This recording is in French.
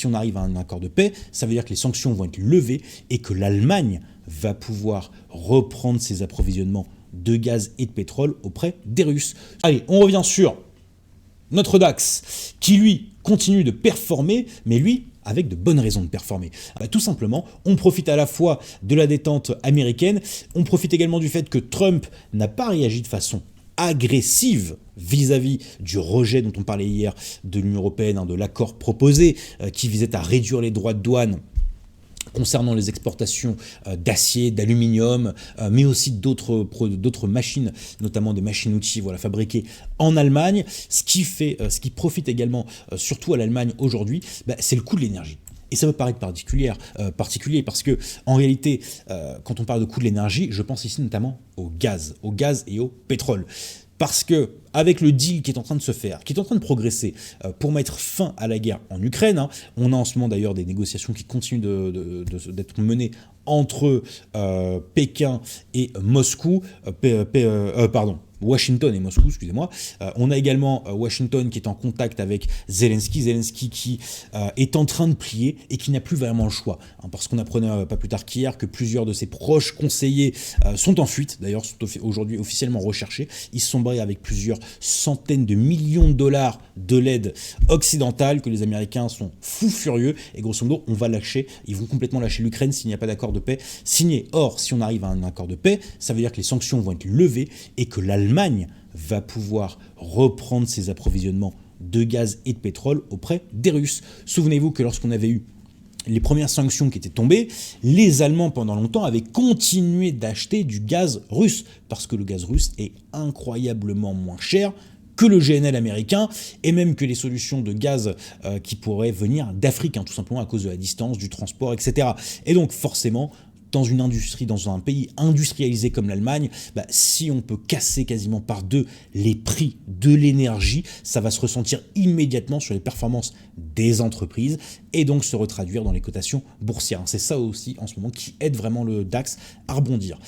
si on arrive à un accord de paix, ça veut dire que les sanctions vont être levées et que l'Allemagne va pouvoir reprendre ses approvisionnements de gaz et de pétrole auprès des Russes. Allez, on revient sur notre DAX, qui lui continue de performer, mais lui avec de bonnes raisons de performer. Tout simplement, on profite à la fois de la détente américaine, on profite également du fait que Trump n'a pas réagi de façon agressive vis-à-vis du rejet dont on parlait hier de l'Union européenne, de l'accord proposé qui visait à réduire les droits de douane concernant les exportations d'acier, d'aluminium, mais aussi d'autres machines, notamment des machines-outils fabriquées en Allemagne. Ce qui profite également, surtout à l'Allemagne aujourd'hui, c'est le coût de l'énergie. Et ça peut paraître particulier parce que, en réalité, quand on parle de coût de l'énergie, je pense ici notamment au gaz et au pétrole. Parce que, avec le deal qui est en train de se faire, qui est en train de progresser pour mettre fin à la guerre en Ukraine, on a en ce moment d'ailleurs des négociations qui continuent d'être menées entre Pékin et Moscou, Washington et Moscou, excusez-moi. On a également Washington qui est en contact avec Zelensky qui est en train de plier et qui n'a plus vraiment le choix. Parce qu'on apprenait pas plus tard qu'hier que plusieurs de ses proches conseillers sont en fuite, d'ailleurs sont aujourd'hui officiellement recherchés. Ils se sont barrés avec plusieurs centaines de millions de dollars de l'aide occidentale, que les Américains sont fous furieux, et grosso modo, ils vont complètement lâcher l'Ukraine s'il n'y a pas d'accord de paix signé. Or, si on arrive à un accord de paix, ça veut dire que les sanctions vont être levées et que l'Allemagne va pouvoir reprendre ses approvisionnements de gaz et de pétrole auprès des Russes. Souvenez-vous que lorsqu'on avait eu les premières sanctions qui étaient tombées, les Allemands pendant longtemps avaient continué d'acheter du gaz russe, parce que le gaz russe est incroyablement moins cher que le GNL américain, et même que les solutions de gaz qui pourraient venir d'Afrique, tout simplement à cause de la distance, du transport, etc. Et donc forcément, dans un pays industrialisé comme l'Allemagne, si on peut casser quasiment par deux les prix de l'énergie, ça va se ressentir immédiatement sur les performances des entreprises et donc se retraduire dans les cotations boursières. C'est ça aussi en ce moment qui aide vraiment le DAX à rebondir.